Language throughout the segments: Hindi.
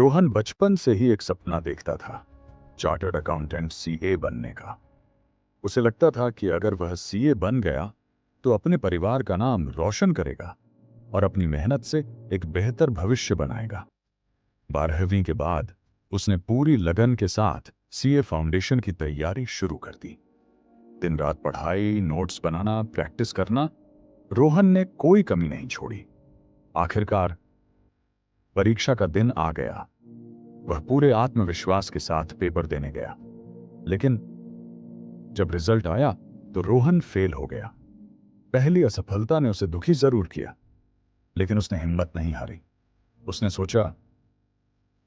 रोहन बचपन से ही एक सपना देखता था, चार्टर्ड अकाउंटेंट सीए बनने का। उसे लगता था कि अगर वह सीए बन गया तो अपने परिवार का नाम रोशन करेगा और अपनी मेहनत से एक बेहतर भविष्य बनाएगा। 12वीं के बाद उसने पूरी लगन के साथ सीए फाउंडेशन की तैयारी शुरू कर दी। दिन रात पढ़ाई, नोट्स बनाना, प्रैक्टिस करना, रोहन ने कोई कमी नहीं छोड़ी। आखिरकार परीक्षा का दिन आ गया। वह पूरे आत्मविश्वास के साथ पेपर देने गया, लेकिन जब रिजल्ट आया तो रोहन फेल हो गया। पहली असफलता ने उसे दुखी जरूर किया, लेकिन उसने हिम्मत नहीं हारी। उसने सोचा,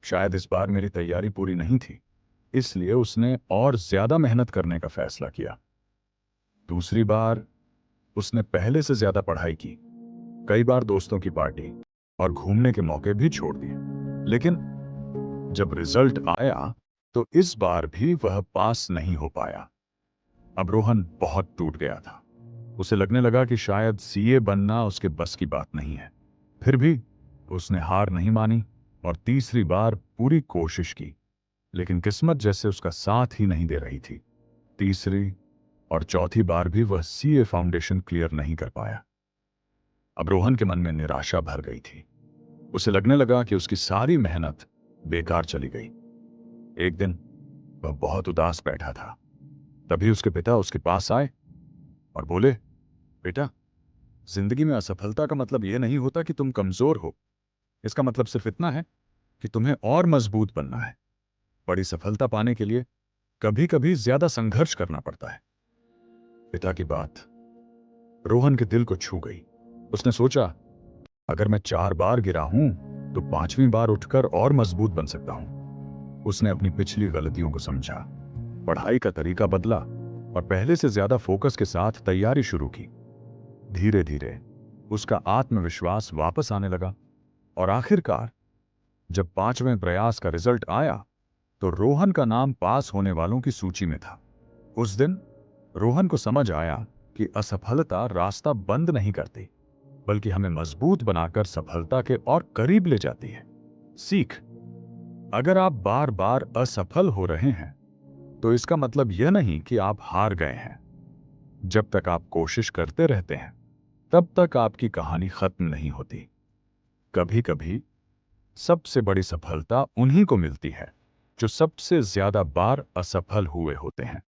शायद इस बार मेरी तैयारी पूरी नहीं थी, इसलिए उसने और ज्यादा मेहनत करने का फैसला किया। दूसरी बार उसने पहले से ज्यादा पढ़ाई की, कई बार दोस्तों की पार्टी और घूमने के मौके भी छोड़ दिए। लेकिन जब रिजल्ट आया तो इस बार भी वह पास नहीं हो पाया। अब रोहन बहुत टूट गया था। उसे लगने लगा कि शायद सीए बनना उसके बस की बात नहीं है। फिर भी उसने हार नहीं मानी और तीसरी बार पूरी कोशिश की, लेकिन किस्मत जैसे उसका साथ ही नहीं दे रही थी। तीसरी और चौथी बार भी वह सीए फाउंडेशन क्लियर नहीं कर पाया। अब रोहन के मन में निराशा भर गई थी। उसे लगने लगा कि उसकी सारी मेहनत बेकार चली गई। एक दिन वह बहुत उदास बैठा था। तभी उसके पिता उसके पास आए और बोले, बेटा, जिंदगी में असफलता का मतलब यह नहीं होता कि तुम कमजोर हो। इसका मतलब सिर्फ इतना है कि तुम्हें और मजबूत बनना है। बड़ी सफलता पाने के लिए कभी कभी ज्यादा संघर्ष करना पड़ता है। पिता की बात रोहन के दिल को छू गई। उसने सोचा, अगर मैं 4 बार गिरा हूं तो 5वीं बार उठकर और मजबूत बन सकता हूं। उसने अपनी पिछली गलतियों को समझा, पढ़ाई का तरीका बदला और पहले से ज्यादा फोकस के साथ तैयारी शुरू की। धीरे धीरे उसका आत्मविश्वास वापस आने लगा और आखिरकार जब 5वें प्रयास का रिजल्ट आया तो रोहन का नाम पास होने वालों की सूची में था। उस दिन रोहन को समझ आया कि असफलता रास्ता बंद नहीं करती, बल्कि हमें मजबूत बनाकर सफलता के और करीब ले जाती है। सीख, अगर आप बार बार असफल हो रहे हैं तो इसका मतलब यह नहीं कि आप हार गए हैं। जब तक आप कोशिश करते रहते हैं तब तक आपकी कहानी खत्म नहीं होती। कभी कभी सबसे बड़ी सफलता उन्हीं को मिलती है जो सबसे ज्यादा बार असफल हुए होते हैं।